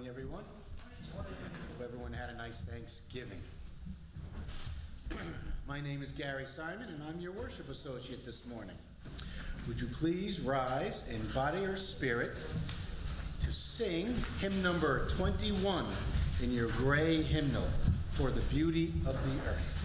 morning, everyone. Hope everyone had a nice Thanksgiving. My name is Gary Simon, and I'm your worship associate this morning. Would you please rise in body or spirit to sing hymn number 21 in your gray hymnal, For the Beauty of the Earth.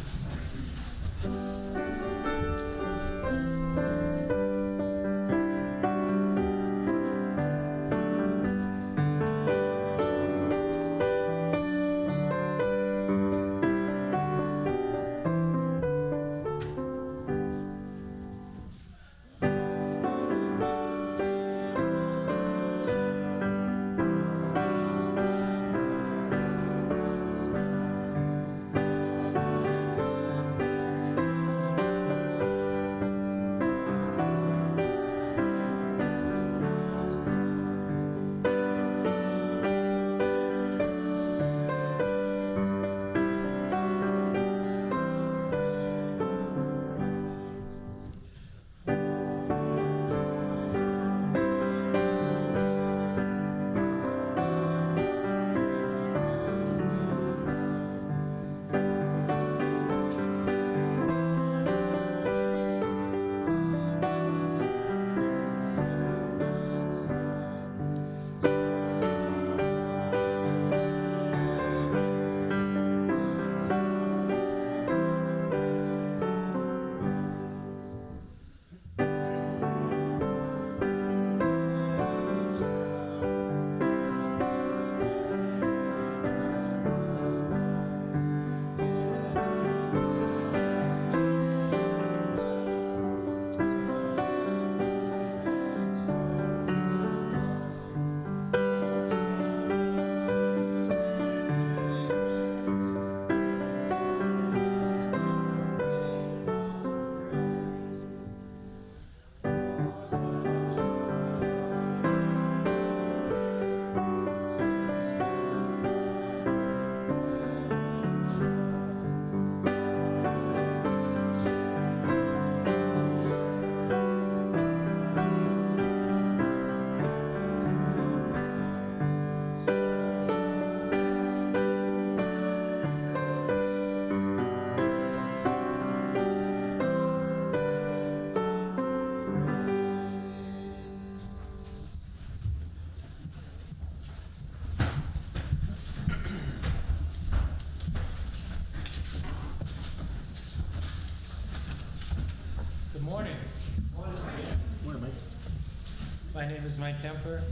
My name is Mike Kemper,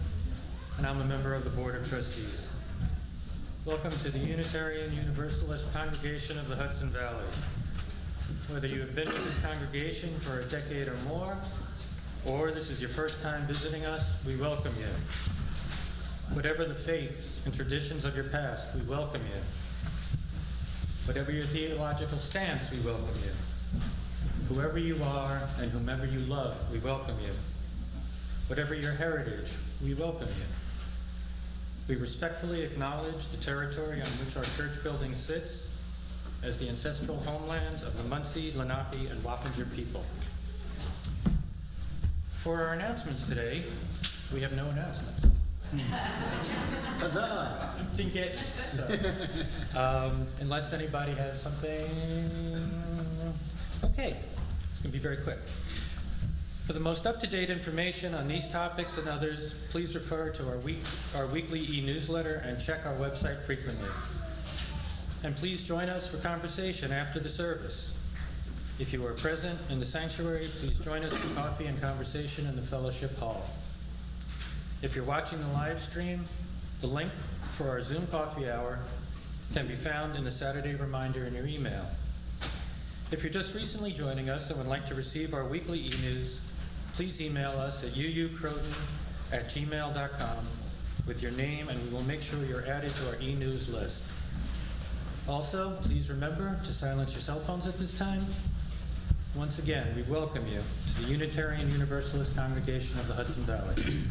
and I'm a member of the Board of Trustees. Welcome to the Unitarian Universalist Congregation of the Hudson Valley. Whether you have been with this congregation for a decade or more, or this is your first time visiting us, we welcome you. Whatever the faiths and traditions of your past, we welcome you. Whatever your theological stance, we welcome you. Whoever you are and whomever you love, we welcome you. Whatever your heritage, we welcome you. We respectfully acknowledge the territory on which our church building sits as the ancestral homelands of the Munsee, Lenape, and Wappinger people. For our announcements today, we have no announcements. Huzzah! Didn't get it, so. Unless anybody has something. Okay, it's going to be very quick. For the most up-to-date information on these topics and others, please refer to our weekly e-newsletter and check our website frequently. And please join us for conversation after the service. If you are present in the sanctuary, please join us for coffee and conversation in the fellowship hall. If you're watching the live stream, the link for our Zoom coffee hour can be found in the Saturday reminder in your email. If you're just recently joining us and would like to receive our weekly e-news, please email us at uucroton@gmail.com with your name, and we will make sure you're added to our e-news list. Also, please remember to silence your cell phones at this time. Once again, we welcome you to the Unitarian Universalist Congregation of the Hudson Valley.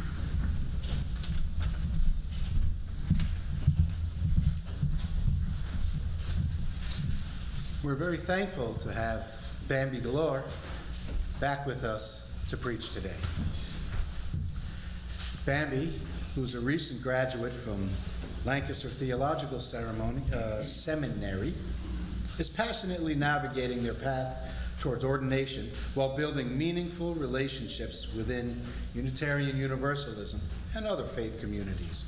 We're very thankful to have Bambi Galore back with us to preach today. Bambi, who's a recent graduate from Lancaster Theological Seminary, is passionately navigating their path towards ordination while building meaningful relationships within Unitarian Universalism and other faith communities.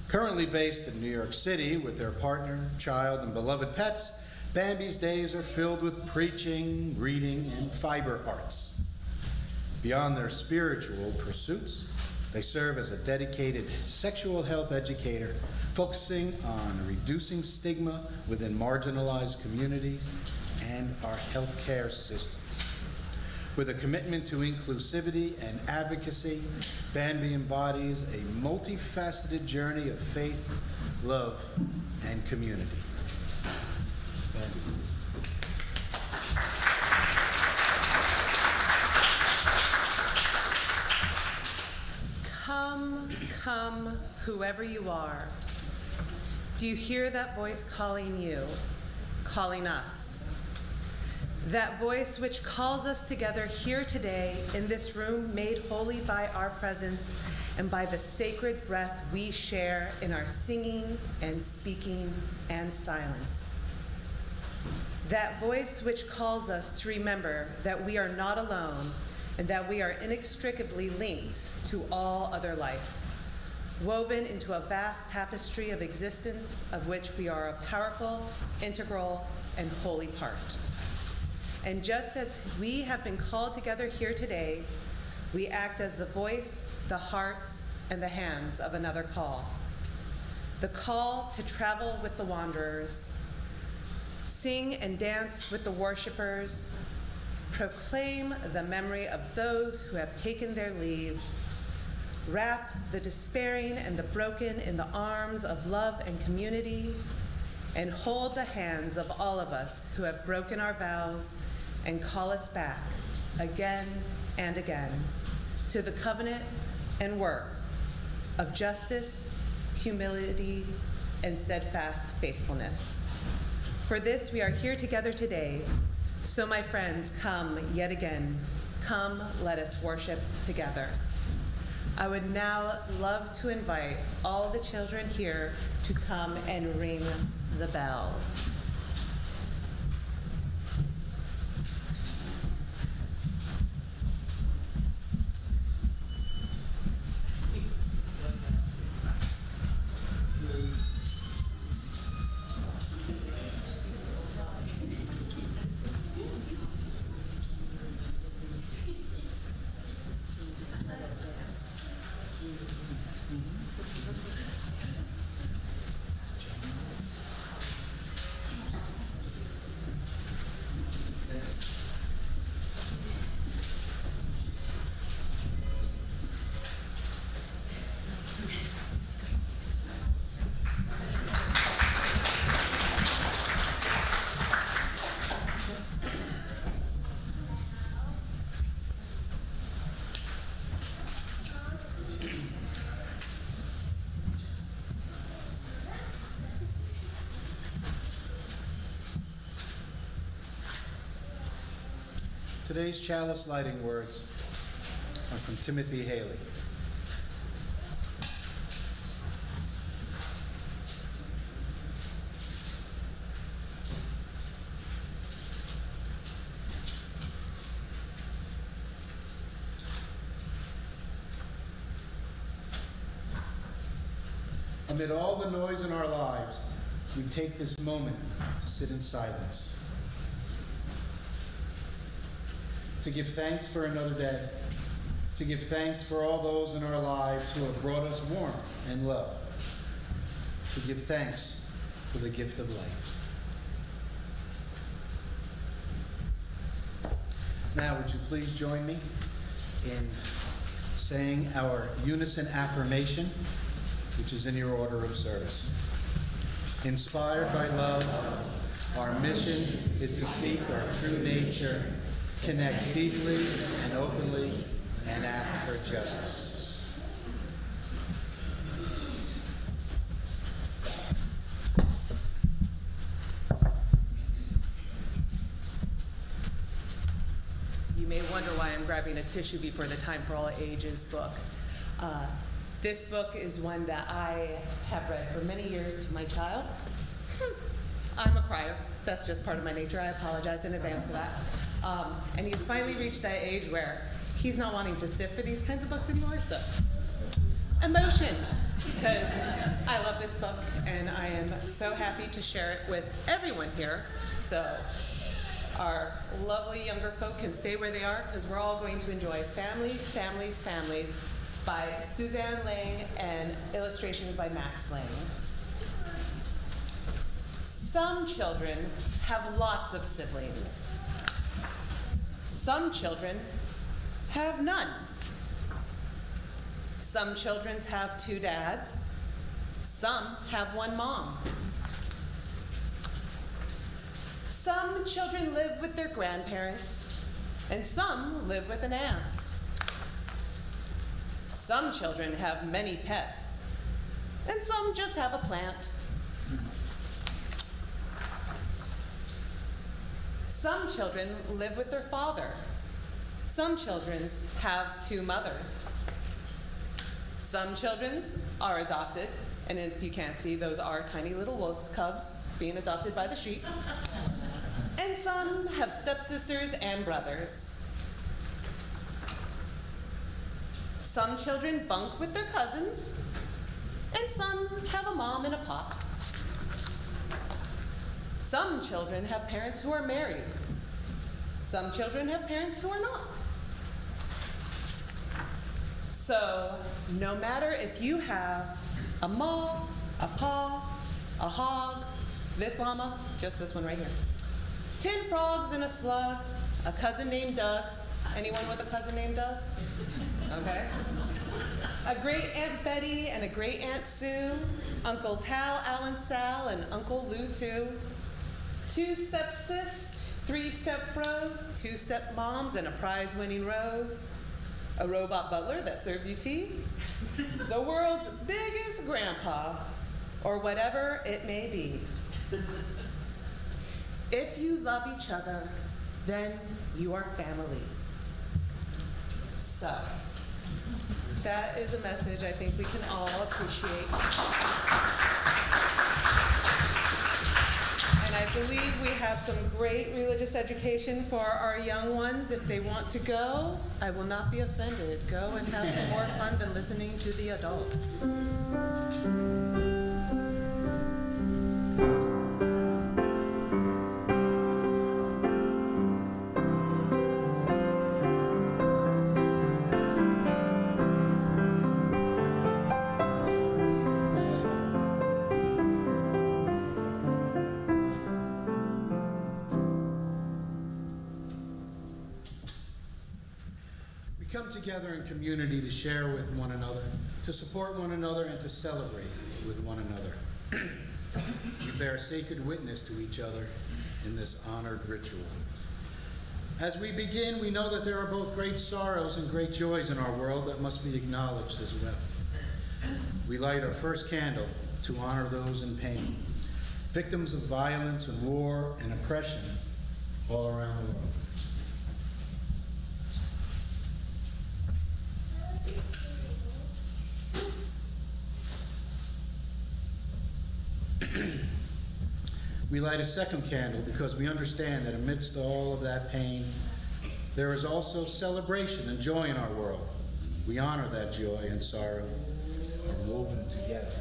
Currently based in New York City with their partner, child, and beloved pets, Bambi's days are filled with preaching, reading, and fiber arts. Beyond their spiritual pursuits, they serve as a dedicated sexual health educator, focusing on reducing stigma within marginalized communities and our healthcare systems. With a commitment to inclusivity and advocacy, Bambi embodies a multifaceted journey of faith, love, and community. Bambi. Come, come, whoever you are. Do you hear that voice calling you, calling us? That voice which calls us together here today in this room made holy by our presence and by the sacred breath we share in our singing and speaking and silence. That voice which calls us to remember that we are not alone and that we are inextricably linked to all other life, woven into a vast tapestry of existence of which we are a powerful, integral, and holy part. And just as we have been called together here today, we act as the voice, the hearts, and the hands of another call. The call to travel with the wanderers, sing and dance with the worshipers, proclaim the memory of those who have taken their leave, wrap the despairing and the broken in the arms of love and community, and hold the hands of all of us who have broken our vows and call us back again and again to the covenant and work of justice, humility, and steadfast faithfulness. For this, we are here together today. So, my friends, come yet again. Come, let us worship together. I would now love to invite all the children here to come and ring the bell. Today's chalice lighting words are from Timothy Haley. Amid all the noise in our lives, we take this moment to sit in silence, to give thanks for another day, to give thanks for all those in our lives who have brought us warmth and love, to give thanks for the gift of life. Now, would you please join me in saying our unison affirmation, which is in your order of service. Inspired by love, our mission is to seek our true nature, connect deeply and openly, and act for justice. You may wonder why I'm grabbing a tissue before the Time for All Ages book. This book is one that I have read for many years to my child. I'm a crier. That's just part of my nature. I apologize in advance for that. And he's finally reached that age where he's not wanting to sit for these kinds of books anymore, so emotions, because I love this book and I am so happy to share it with everyone here. So our lovely younger folk can stay where they are because we're all going to enjoy Families, Families, Families by Suzanne Lang and illustrations by Max Lang. Some children have lots of siblings. Some children have none. Some children have 2 dads. Some have 1 mom. Some children live with their grandparents, and some live with an aunt. Some children have many pets, and some just have a plant. Some children live with their father. Some children have 2 mothers. Some children are adopted, and if you can't see, those are tiny little wolves cubs being adopted by the sheep. And some have stepsisters and brothers. Some children bunk with their cousins, and some have a mom and a pop. Some children have parents who are married. Some children have parents who are not. So, no matter if you have a ma, a pa, a hog, this llama, just this one right here, 10 frogs and a slug, a cousin named Doug. Anyone with a cousin named Doug? Okay. A great Aunt Betty and a great Aunt Sue, Uncles Hal, Al, and Sal, and Uncle Lou too. 2 step-sis, 3 step-bros, 2 step-moms, and a prize-winning rose. A robot butler that serves you tea. The world's biggest grandpa, or whatever it may be. If you love each other, then you are family. So, that is a message I think we can all appreciate. And I believe we have some great religious education for our young ones. If they want to go, I will not be offended. Go and have some more fun than listening to the adults. Come together in community to share with one another, to support one another, and to celebrate with one another. We bear sacred witness to each other in this honored ritual. As we begin, we know that there are both great sorrows and great joys in our world that must be acknowledged as well. We light our first candle to honor those in pain, victims of violence and war and oppression all around the world. We light a second candle because we understand that amidst all of that pain, there is also celebration and joy in our world. We honor that joy and sorrow are woven together.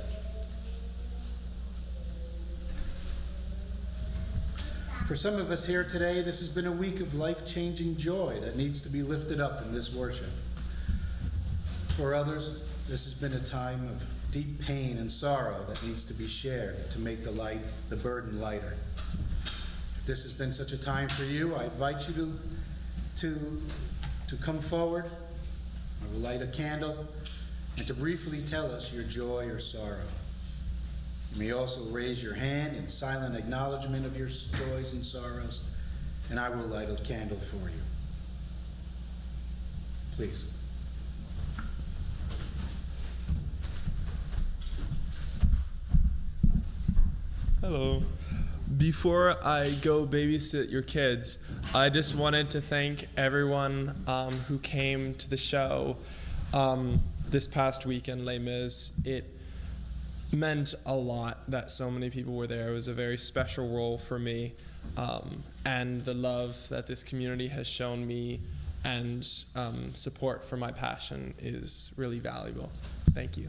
For some of us here today, this has been a week of life-changing joy that needs to be lifted up in this worship. For others, this has been a time of deep pain and sorrow that needs to be shared to make the burden lighter. If this has been such a time for you, I invite you to come forward. I will light a candle and to briefly tell us your joy or sorrow. You may also raise your hand in silent acknowledgement of your joys and sorrows, and I will light a candle for you. Please. Hello. Before I go babysit your kids, I just wanted to thank everyone who came to the show. this past weekend, Les Mis, it meant a lot that so many people were there. It was a very special role for me, and the love that this community has shown me and support for my passion is really valuable. Thank you.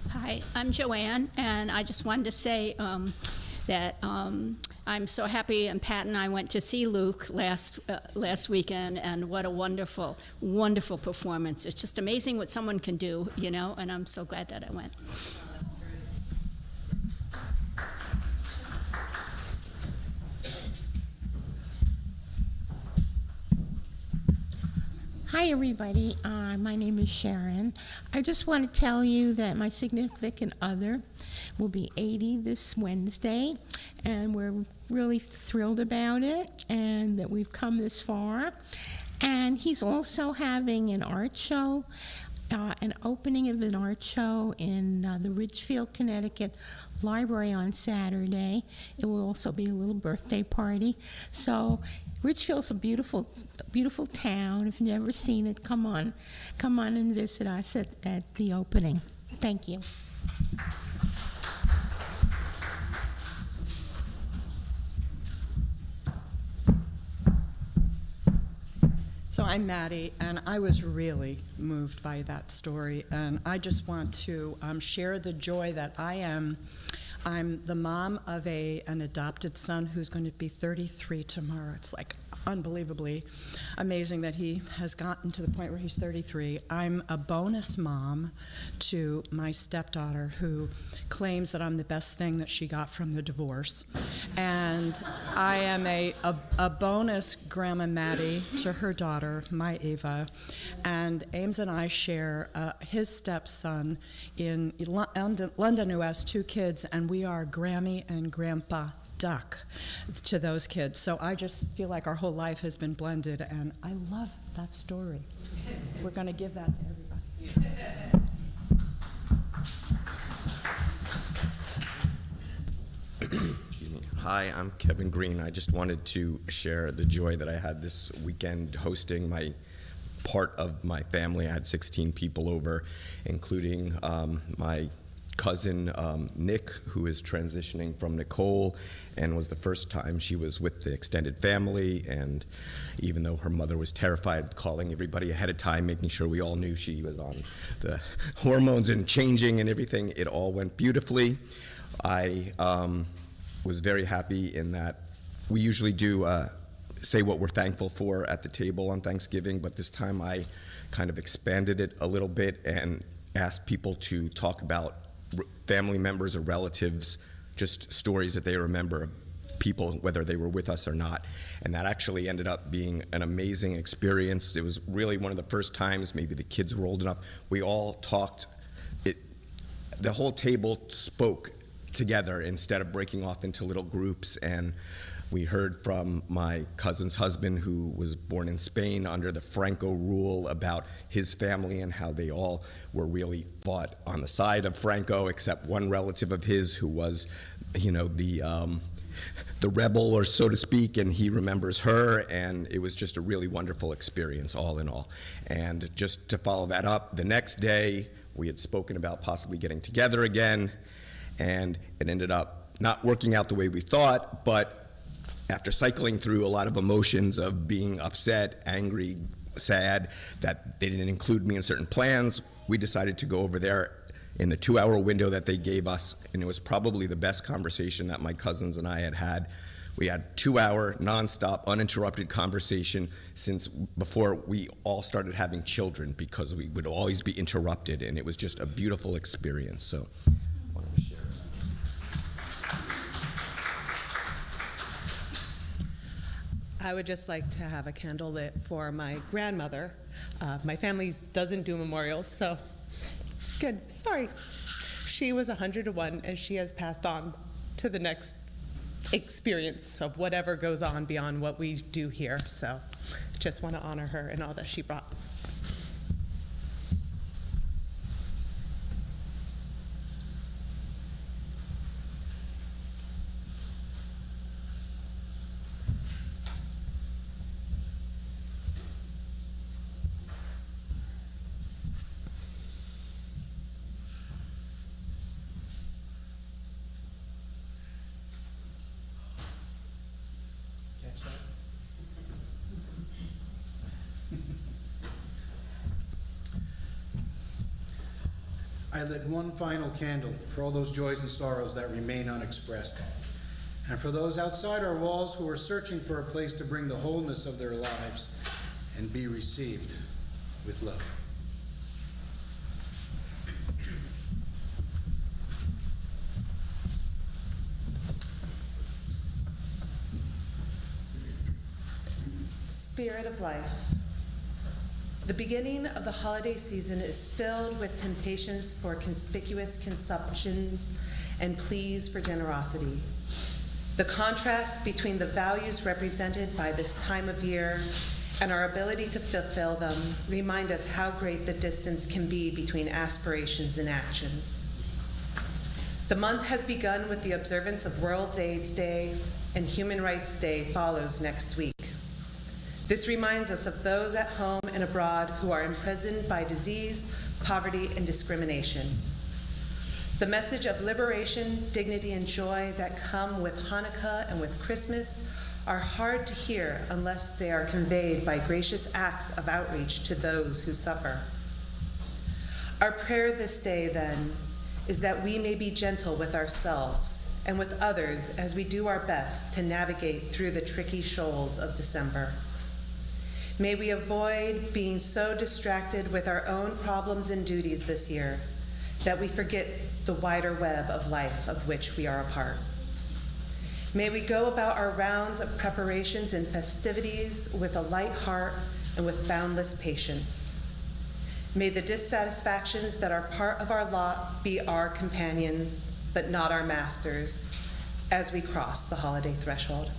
Hi, I'm Joanne, and I just wanted to say that I'm so happy, and Pat and I went to see Luke last weekend, and what a wonderful, wonderful performance. It's just amazing what someone can do, you know, and I'm so glad that I went. Hi, everybody. My name is Sharon. I just want to tell you that my significant other will be 80 this Wednesday, and we're really thrilled about it and that we've come this far. And he's also having an art show, an opening of an art show in the Ridgefield, Connecticut Library on Saturday. It will also be a little birthday party. So Ridgefield's a beautiful, beautiful town. If you've never seen it, come on and visit us at the opening. Thank you. So I'm Maddie, and I was really moved by that story, and I just want to share the joy that I am. I'm the mom of an adopted son who's going to be 33 tomorrow. It's like unbelievably amazing that he has gotten to the point where he's 33. I'm a bonus mom to my stepdaughter who claims that I'm the best thing that she got from the divorce. And I am a bonus Grandma Maddie to her daughter, my Ava. And Ames and I share his stepson in London who has 2 kids, and we are Grammy and Grandpa Duck to those kids. So I just feel like our whole life has been blended, and I love that story. We're going to give that to everybody. Hi, I'm Kevin Green. I just wanted to share the joy that I had this weekend hosting part of my family. I had 16 people over, including my cousin Nick, who is transitioning from Nicole, and was the first time she was with the extended family. And even though her mother was terrified, calling everybody ahead of time, making sure we all knew she was on the hormones and changing and everything, it all went beautifully. I was very happy in that we usually do say what we're thankful for at the table on Thanksgiving, but this time I kind of expanded it a little bit and asked people to talk about family members or relatives, just stories that they remember, people, whether they were with us or not. And that actually ended up being an amazing experience. It was really one of the first times, maybe the kids were old enough, we all talked, the whole table spoke together instead of breaking off into little groups. And we heard from my cousin's husband, who was born in Spain under the Franco rule, about his family and how they all were really fought on the side of Franco, except one relative of his who was, the rebel, or so to speak, and he remembers her, and it was just a really wonderful experience, all in all. And just to follow that up, the next day we had spoken about possibly getting together again, and it ended up not working out the way we thought, but after cycling through a lot of emotions of being upset, angry, sad that they didn't include me in certain plans, we decided to go over there in the 2-hour window that they gave us, and it was probably the best conversation that my cousins and I had had. We had 2-hour, nonstop, uninterrupted conversation since before we all started having children, because we would always be interrupted, and it was just a beautiful experience. So I wanted to share that. I would just like to have a candle lit for my grandmother. My family doesn't do memorials, so good. Sorry. She was 101, and she has passed on to the next experience of whatever goes on beyond what we do here. So just want to honor her and all that she brought. I lit one final candle for all those joys and sorrows that remain unexpressed, and for those outside our walls who are searching for a place to bring the wholeness of their lives and be received with love. Spirit of life. The beginning of the holiday season is filled with temptations for conspicuous consumptions and pleas for generosity. The contrast between the values represented by this time of year and our ability to fulfill them remind us how great the distance can be between aspirations and actions. The month has begun with the observance of World AIDS Day, and Human Rights Day follows next week. This reminds us of those at home and abroad who are imprisoned by disease, poverty, and discrimination. The message of liberation, dignity, and joy that come with Hanukkah and with Christmas are hard to hear unless they are conveyed by gracious acts of outreach to those who suffer. Our prayer this day, then, is that we may be gentle with ourselves and with others as we do our best to navigate through the tricky shoals of December. May we avoid being so distracted with our own problems and duties this year that we forget the wider web of life of which we are a part. May we go about our rounds of preparations and festivities with a light heart and with boundless patience. May the dissatisfactions that are part of our lot be our companions, but not our masters, as we cross the holiday threshold.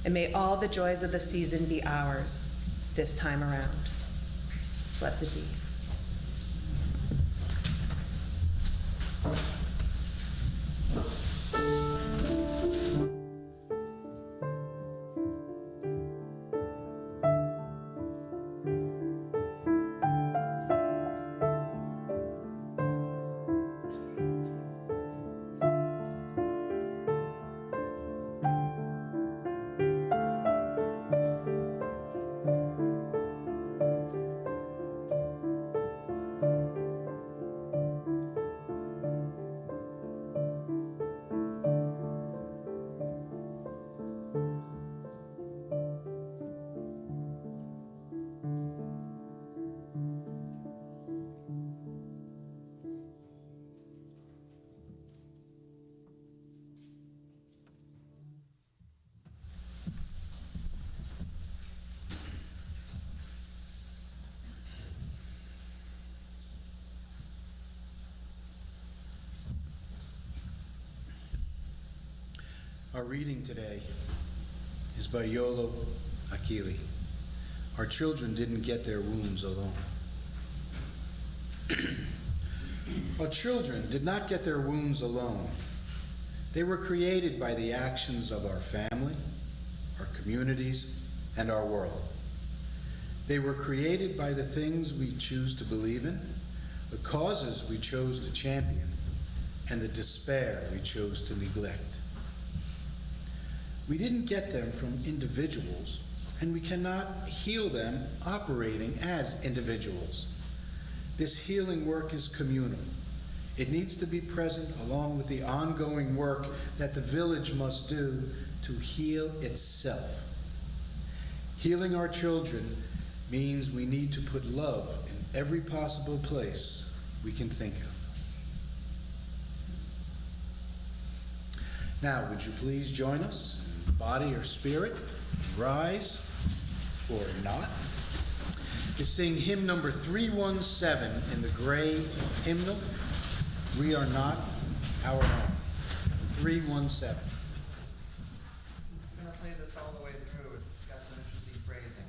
And may all the joys of the season be ours this time around. Blessed be. Our reading today is by Yolo Akili. Our children didn't get their wounds alone. Our children did not get their wounds alone. They were created by the actions of our family, our communities, and our world. They were created by the things we choose to believe in, the causes we chose to champion, and the despair we chose to neglect. We didn't get them from individuals, and we cannot heal them operating as individuals. This healing work is communal. It needs to be present along with the ongoing work that the village must do to heal itself. Healing our children means we need to put love in every possible place we can think of. Now, would you please join us? Body or spirit, rise or not, to sing hymn number 317 in the gray hymnal, We Are Not Our Own. 317. I'm going to play this all the way through. It's got some interesting phrasing.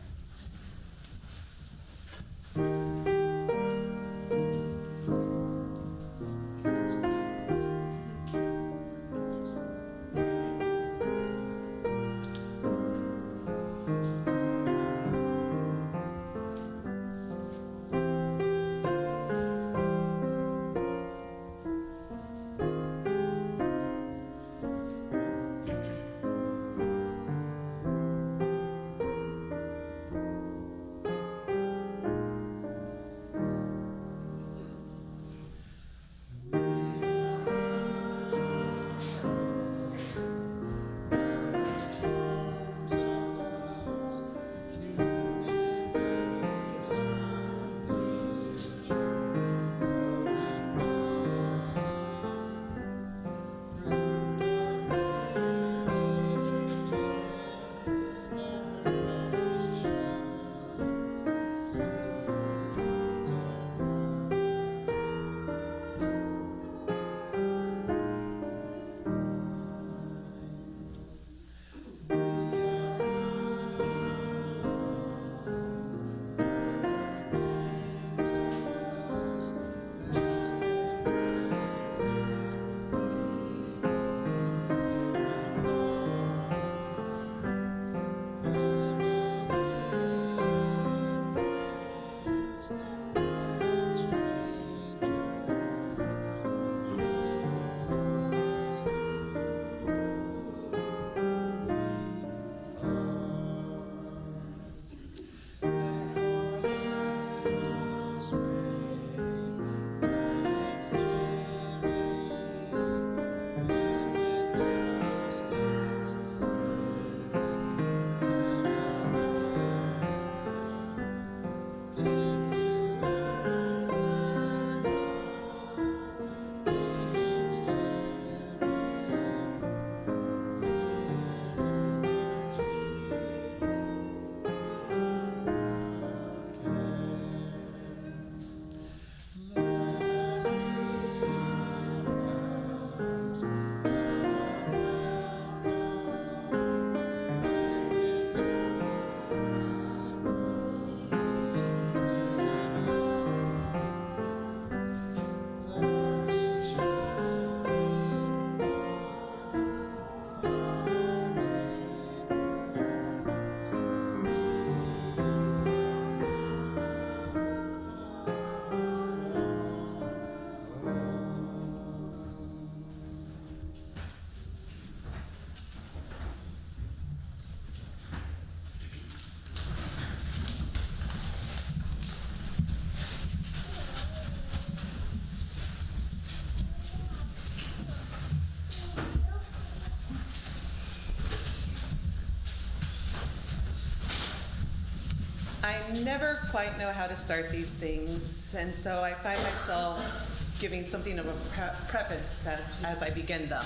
I never quite know how to start these things, and so I find myself giving something of a preface as I begin them.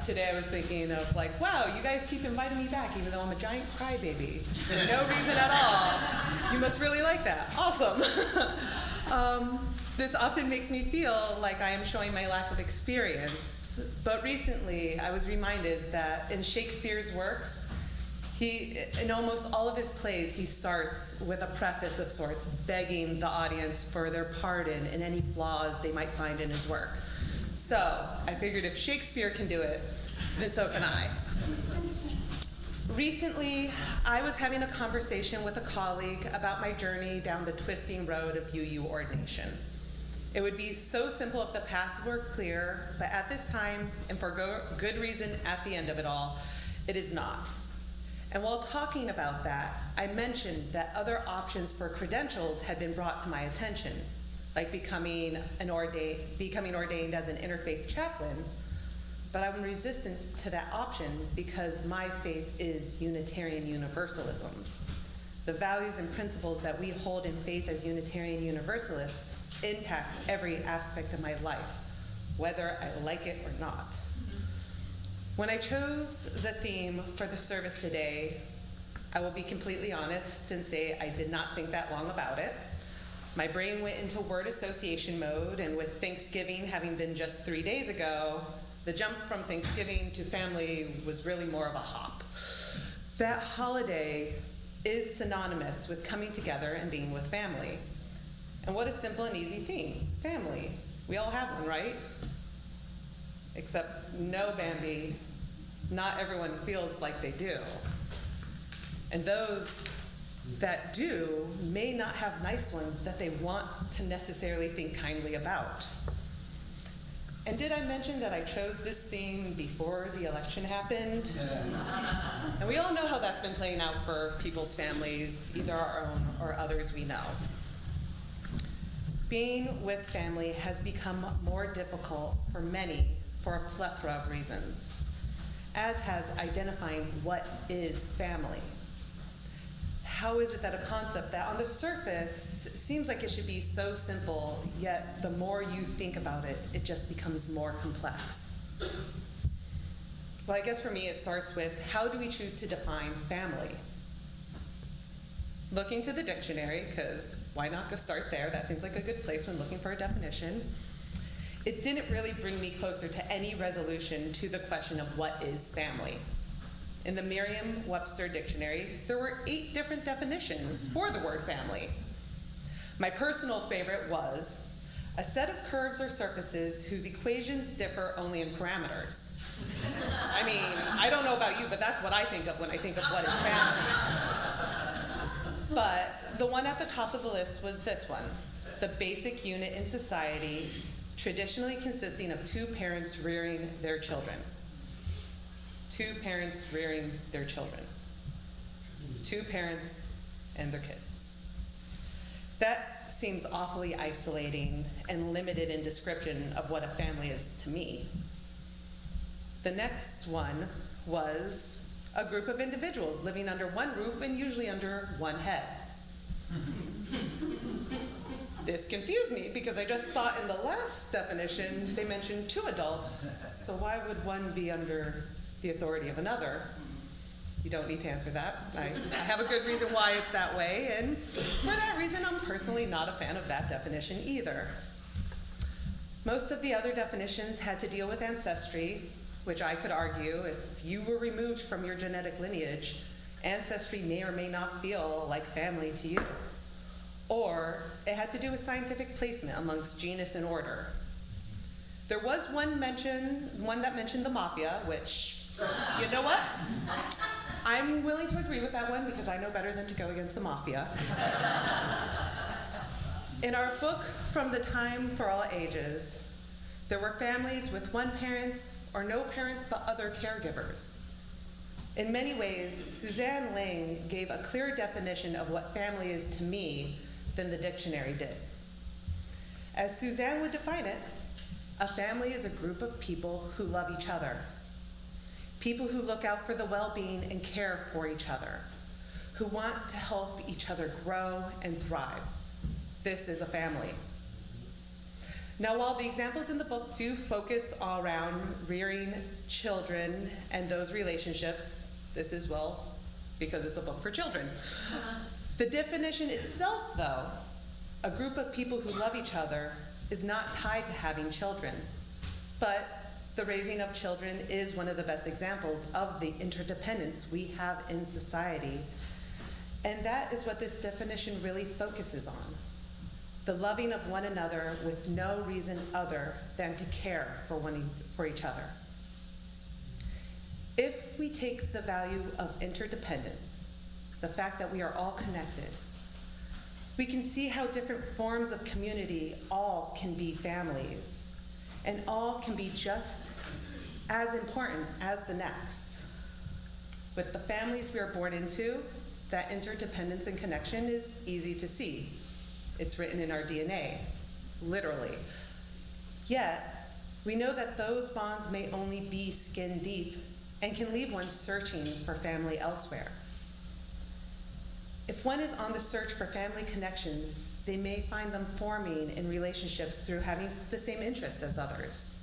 Today I was thinking of like, wow, you guys keep inviting me back even though I'm a giant crybaby. For no reason at all. You must really like that. Awesome. This often makes me feel like I am showing my lack of experience, but recently I was reminded that in Shakespeare's works, in almost all of his plays, he starts with a preface of sorts, begging the audience for their pardon in any flaws they might find in his work. So I figured if Shakespeare can do it, then so can I. Recently, I was having a conversation with a colleague about my journey down the twisting road of UU ordination. It would be so simple if the path were clear, but at this time, and for good reason at the end of it all, it is not. And while talking about that, I mentioned that other options for credentials had been brought to my attention, like becoming ordained as an interfaith chaplain, but I'm resistant to that option because my faith is Unitarian Universalism. The values and principles that we hold in faith as Unitarian Universalists impact every aspect of my life, whether I like it or not. When I chose the theme for the service today, I will be completely honest and say I did not think that long about it. My brain went into word association mode, and with Thanksgiving having been just 3 days ago, the jump from Thanksgiving to family was really more of a hop. That holiday is synonymous with coming together and being with family. And what a simple and easy theme, family. We all have one, right? Except no, Bambi, not everyone feels like they do. And those that do may not have nice ones that they want to necessarily think kindly about. And did I mention that I chose this theme before the election happened? And we all know how that's been playing out for people's families, either our own or others we know. Being with family has become more difficult for many for a plethora of reasons, as has identifying what is family. How is it that a concept that on the surface seems like it should be so simple, yet the more you think about it, it just becomes more complex? Well, I guess for me it starts with, how do we choose to define family? Looking to the dictionary, because why not go start there? That seems like a good place when looking for a definition. It didn't really bring me closer to any resolution to the question of what is family. In the Merriam-Webster dictionary, there were 8 different definitions for the word family. My personal favorite was a set of curves or surfaces whose equations differ only in parameters. I mean, I don't know about you, but that's what I think of when I think of what is family. But the one at the top of the list was this one, the basic unit in society, traditionally consisting of 2 parents rearing their children. 2 parents rearing their children. 2 parents and their kids. That seems awfully isolating and limited in description of what a family is to me. The next one was a group of individuals living under one roof and usually under one head. This confused me because I just thought in the last definition they mentioned 2 adults, so why would one be under the authority of another? You don't need to answer that. I have a good reason why it's that way, and for that reason I'm personally not a fan of that definition either. Most of the other definitions had to deal with ancestry, which I could argue if you were removed from your genetic lineage, ancestry may or may not feel like family to you. Or it had to do with scientific placement amongst genus and order. There was one that mentioned the mafia, which, you know what? I'm willing to agree with that one because I know better than to go against the mafia. In our book, From the Time for All Ages, there were families with 1 parent or no parents but other caregivers. In many ways, Suzanne Lang gave a clearer definition of what family is to me than the dictionary did. As Suzanne would define it, a family is a group of people who love each other, people who look out for the well-being and care for each other, who want to help each other grow and thrive. This is a family. Now, while the examples in the book do focus all around rearing children and those relationships, this is, well, because it's a book for children. The definition itself, though, a group of people who love each other, is not tied to having children. But the raising of children is one of the best examples of the interdependence we have in society. And that is what this definition really focuses on. The loving of one another with no reason other than to care for each other. If we take the value of interdependence, the fact that we are all connected, we can see how different forms of community all can be families, and all can be just as important as the next. With the families we are born into, that interdependence and connection is easy to see. It's written in our DNA, literally. Yet, we know that those bonds may only be skin deep and can leave one searching for family elsewhere. If one is on the search for family connections, they may find them forming in relationships through having the same interest as others.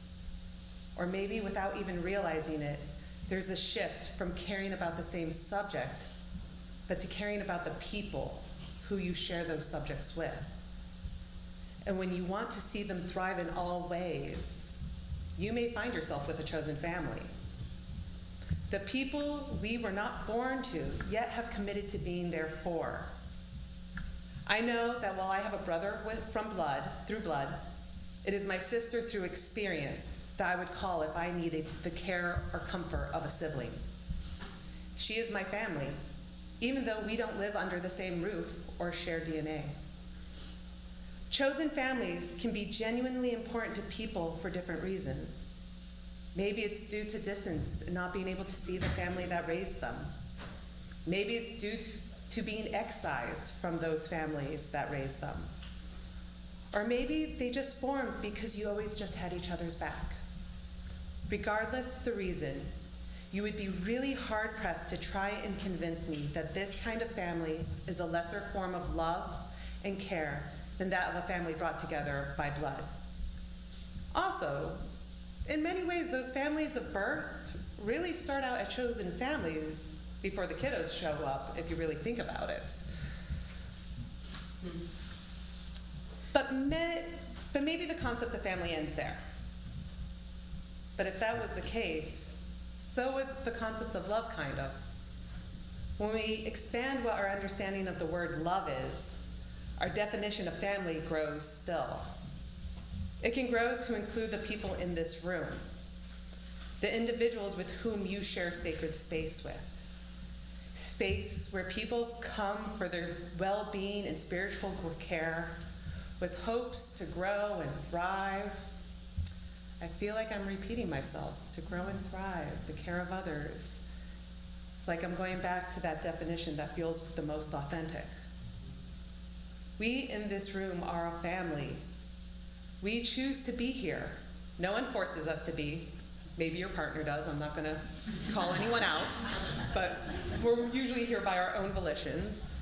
Or maybe without even realizing it, there's a shift from caring about the same subject, but to caring about the people who you share those subjects with. And when you want to see them thrive in all ways, you may find yourself with a chosen family. The people we were not born to, yet have committed to being there for. I know that while I have a brother through blood, it is my sister through experience that I would call if I needed the care or comfort of a sibling. She is my family, even though we don't live under the same roof or share DNA. Chosen families can be genuinely important to people for different reasons. Maybe it's due to distance and not being able to see the family that raised them. Maybe it's due to being excised from those families that raised them. Or maybe they just formed because you always just had each other's back. Regardless the reason, you would be really hard-pressed to try and convince me that this kind of family is a lesser form of love and care than that of a family brought together by blood. Also, in many ways, those families of birth really start out as chosen families before the kiddos show up, if you really think about it. But maybe the concept of family ends there. But if that was the case, so would the concept of love, kind of. When we expand what our understanding of the word love is, our definition of family grows still. It can grow to include the people in this room, the individuals with whom you share sacred space with. Space where people come for their well-being and spiritual care with hopes to grow and thrive. I feel like I'm repeating myself, to grow and thrive, the care of others. It's like I'm going back to that definition that feels the most authentic. We in this room are a family. We choose to be here. No one forces us to be. Maybe your partner does. I'm not going to call anyone out. But we're usually here by our own volitions.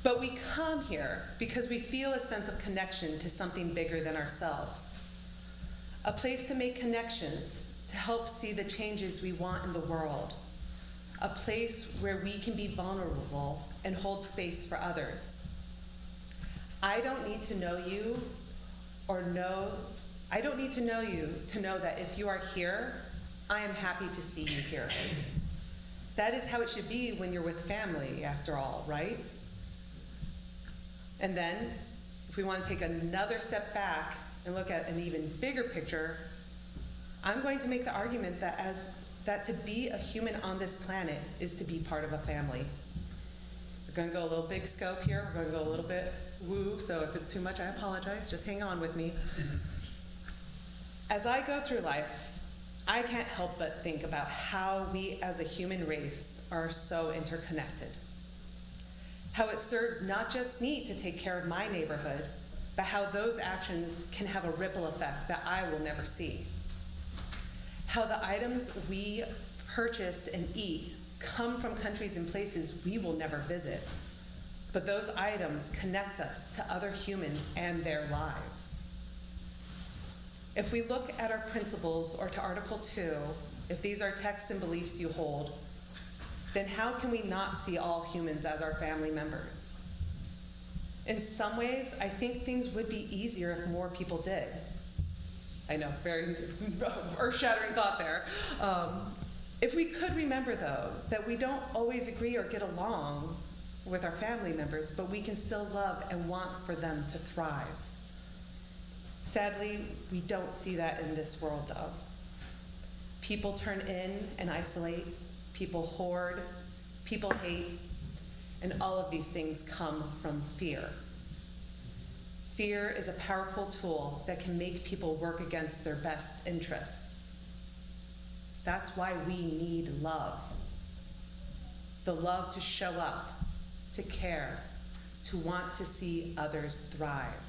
But we come here because we feel a sense of connection to something bigger than ourselves. A place to make connections, to help see the changes we want in the world. A place where we can be vulnerable and hold space for others. I don't need to know you to know that if you are here, I am happy to see you here. That is how it should be when you're with family, after all, right? And then, if we want to take another step back and look at an even bigger picture, I'm going to make the argument that to be a human on this planet is to be part of a family. We're going to go a little big scope here. We're going to go a little bit woo, so if it's too much, I apologize. Just hang on with me. As I go through life, I can't help but think about how we as a human race are so interconnected. How it serves not just me to take care of my neighborhood, but how those actions can have a ripple effect that I will never see. How the items we purchase and eat come from countries and places we will never visit, but those items connect us to other humans and their lives. If we look at our principles or to Article 2, if these are texts and beliefs you hold, then how can we not see all humans as our family members? In some ways, I think things would be easier if more people did. I know, very earth-shattering thought there. If we could remember, though, that we don't always agree or get along with our family members, but we can still love and want for them to thrive. Sadly, we don't see that in this world, though. People turn in and isolate, people hoard, people hate, and all of these things come from fear. Fear is a powerful tool that can make people work against their best interests. That's why we need love. The love to show up, to care, to want to see others thrive,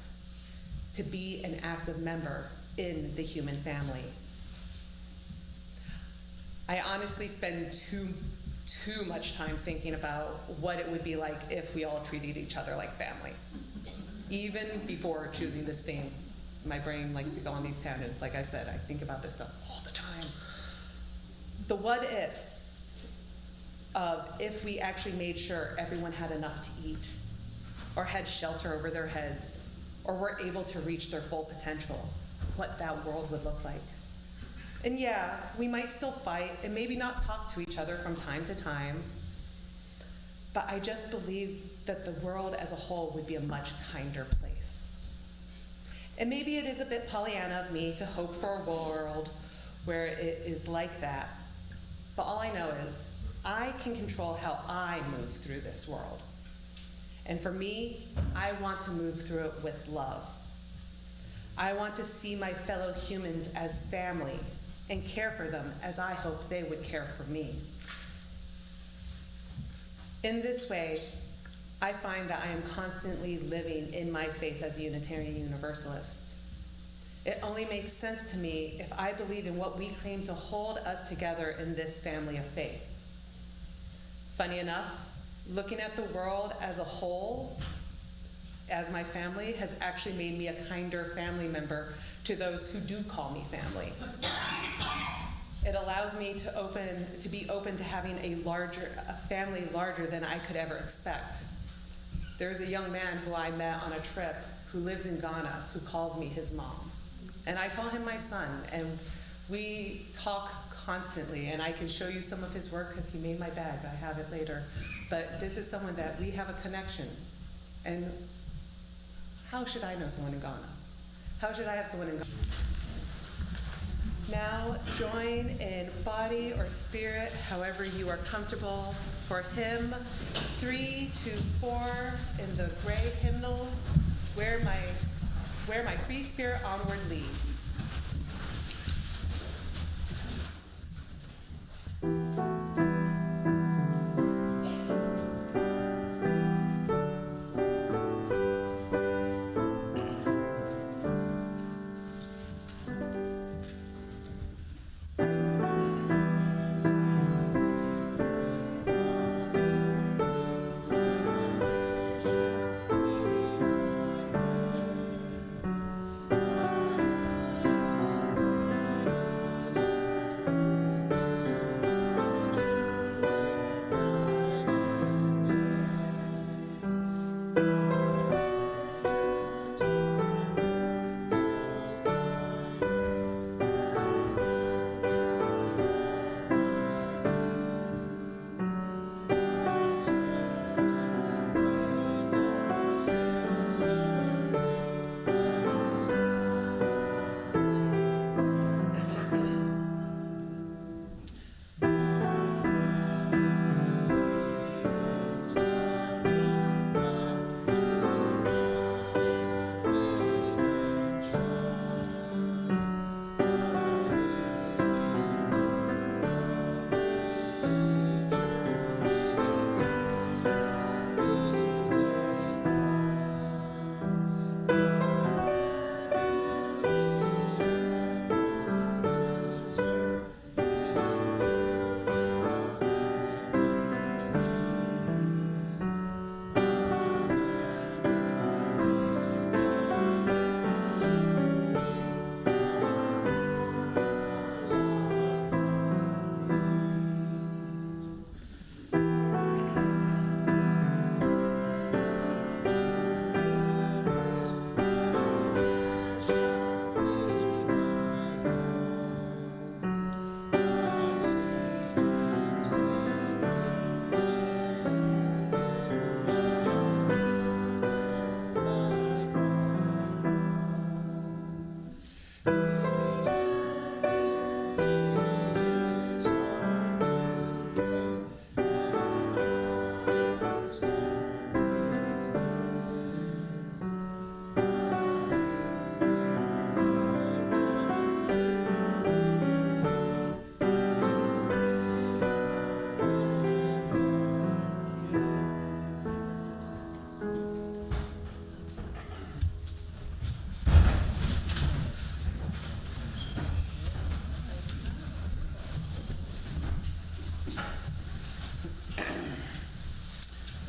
to be an active member in the human family. I honestly spend too much time thinking about what it would be like if we all treated each other like family. Even before choosing this theme, my brain likes to go on these tangents. Like I said, I think about this stuff all the time. The what ifs of if we actually made sure everyone had enough to eat, or had shelter over their heads, or were able to reach their full potential, what that world would look like. And yeah, we might still fight and maybe not talk to each other from time to time, but I just believe that the world as a whole would be a much kinder place. And maybe it is a bit Pollyanna of me to hope for a world where it is like that, but all I know is I can control how I move through this world. And for me, I want to move through it with love. I want to see my fellow humans as family and care for them as I hoped they would care for me. In this way, I find that I am constantly living in my faith as a Unitarian Universalist. It only makes sense to me if I believe in what we claim to hold us together in this family of faith. Funny enough, looking at the world as a whole, as my family, has actually made me a kinder family member to those who do call me family. It allows me to be open to having a family larger than I could ever expect. There's a young man who I met on a trip who lives in Ghana who calls me his mom. And I call him my son, and we talk constantly, and I can show you some of his work because he made my bag. I have it later. But this is someone that we have a connection. And how should I know someone in Ghana? How should I have someone in Ghana? Now join in body or spirit, however you are comfortable, for hymn 324 in the gray hymnals, where my free spirit onward leads.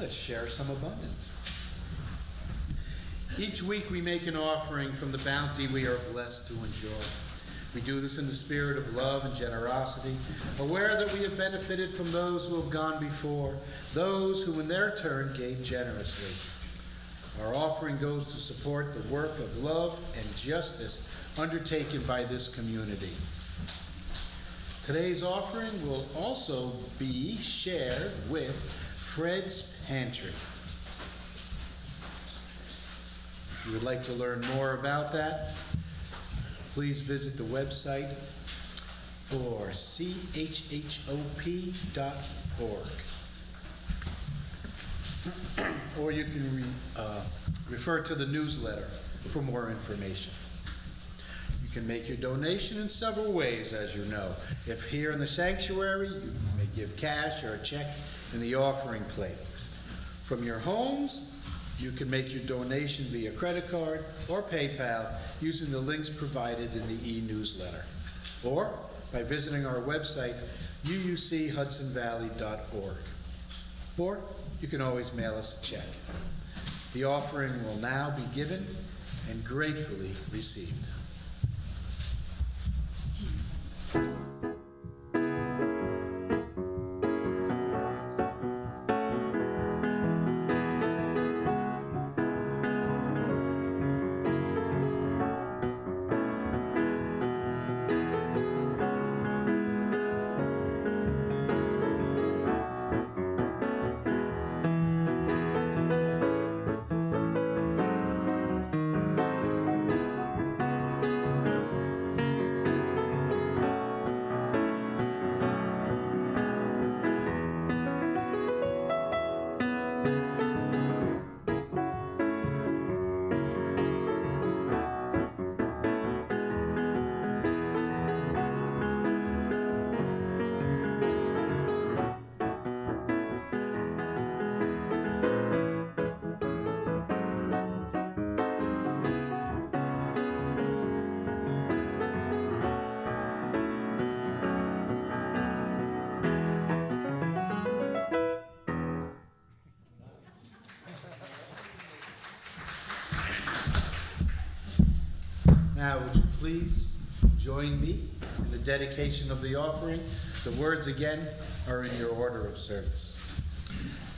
let's share some abundance. Each week we make an offering from the bounty we are blessed to enjoy. We do this in the spirit of love and generosity, aware that we have benefited from those who have gone before, those who in their turn gave generously. Our offering goes to support the work of love and justice undertaken by this community. Today's offering will also be shared with Fred's Pantry. If you would like to learn more about that, please visit the website for chhop.org. Or you can refer to the newsletter for more information. You can make your donation in several ways, as you know. If here in the sanctuary, you may give cash or a check in the offering plate. From your homes, you can make your donation via credit card or PayPal using the links provided in the e-newsletter, or by visiting our website, UUCHudsonValley.org. Or you can always mail us a check. The offering will now be given and gratefully received. Now, would you please join me in the dedication of the offering? The words again are in your order of service.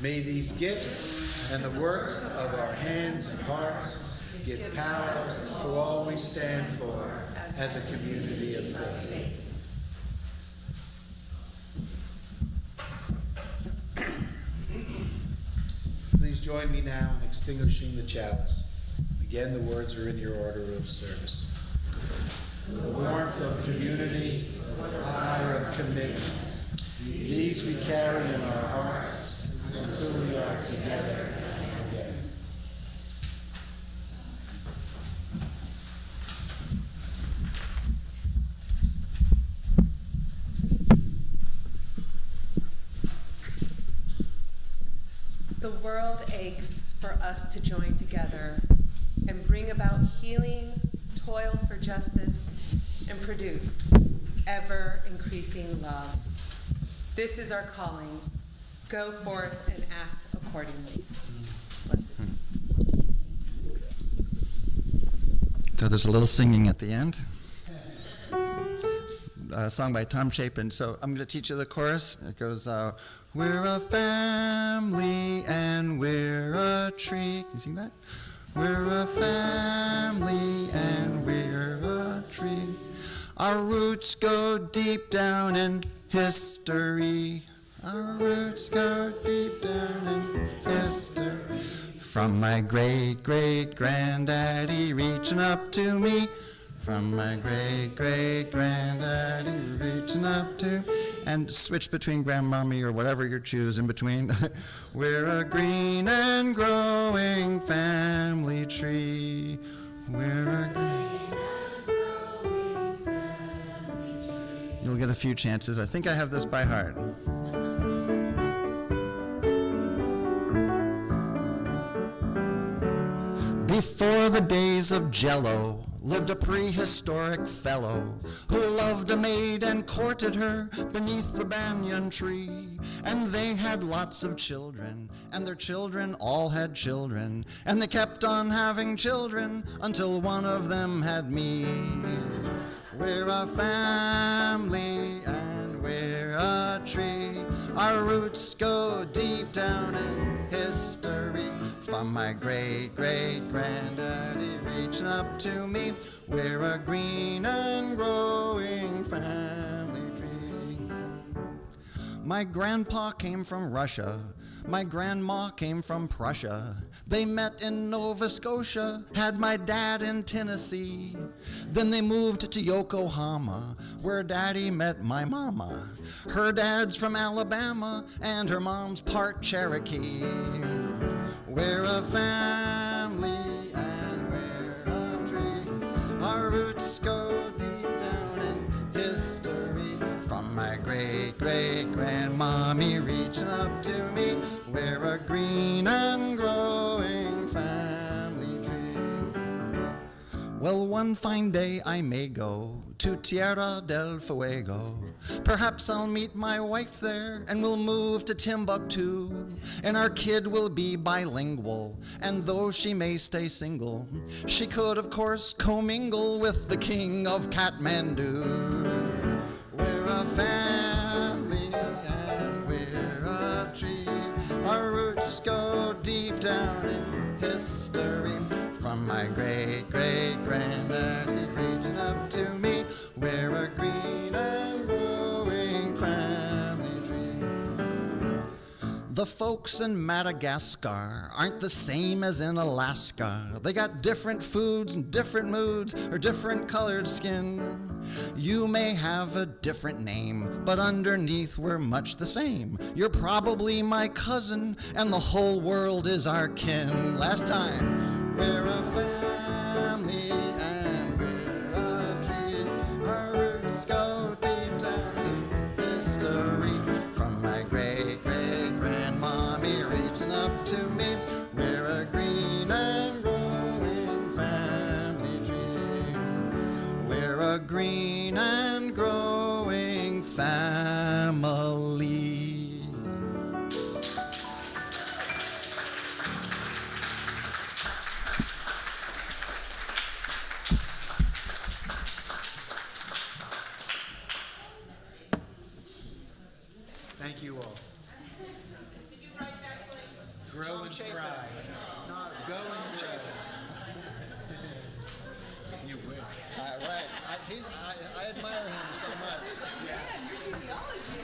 May these gifts and the works of our hands and hearts give power to all we stand for as a community of faith. Please join me now in extinguishing the chalice. Again, the words are in your order of service. The warmth of community, the fire of commitment. These we carry in our hearts until we are together again. The world aches for us to join together and bring about healing, toil for justice, and produce ever-increasing love. This is our calling. Go forth and act accordingly. Blessed. So there's a little singing at the end. A song by Tom Chapin. So I'm going to teach you the chorus. It goes, we're a family and we're a tree. Can you sing that? We're a family and we're a tree. Our roots go deep down in history. Our roots go deep down in history. From my great-great-granddaddy reaching up to me. From my great-great-granddaddy reaching up to, and switch between grandmommy or whatever you choose in between. We're a green and growing family tree. We're a green and growing family tree. You'll get a few chances. I think I have this by heart. Before the days of Jell-O lived a prehistoric fellow who loved a maid and courted her beneath the banyan tree. and they had lots of children, and their children all had children, and they kept on having children until one of them had me. We're a family and we're a tree. Our roots go deep down in history. From my great-great-granddaddy reaching up to me, we're a green and growing family tree. My grandpa came from Russia. My grandma came from Prussia. They met in Nova Scotia, had my dad in Tennessee. Then they moved to Yokohama, where daddy met my mama. Her dad's from Alabama, and her mom's part Cherokee. We're a family, and we're a tree. Our roots go deep down in history. From my great-great-grandmommy reaching up to me, we're a green and growing family tree. Well, one fine day I may go to Tierra del Fuego. Perhaps I'll meet my wife there and we'll move to Timbuktu. And our kid will be bilingual, and though she may stay single, she could of course commingle with the king of Kathmandu. We're a family and we're a tree. Our roots go deep down in history. From my great-great-granddaddy reaching up to me, we're a green and growing family tree. The folks in Madagascar aren't the same as in Alaska. They got different foods and different moods, or different colored skin. You may have a different name, but underneath we're much the same. You're probably my cousin, and the whole world is our kin. Last time. We're a family and we're a tree. Our roots go deep down in history. From my great-great-grandmommy reaching up to me, we're a green and growing family tree. We're a green and growing family. Thank you all. Did you write that place? Grow and thrive. Go and grow. You win. Right. I admire him so much. Yeah, your genealogy.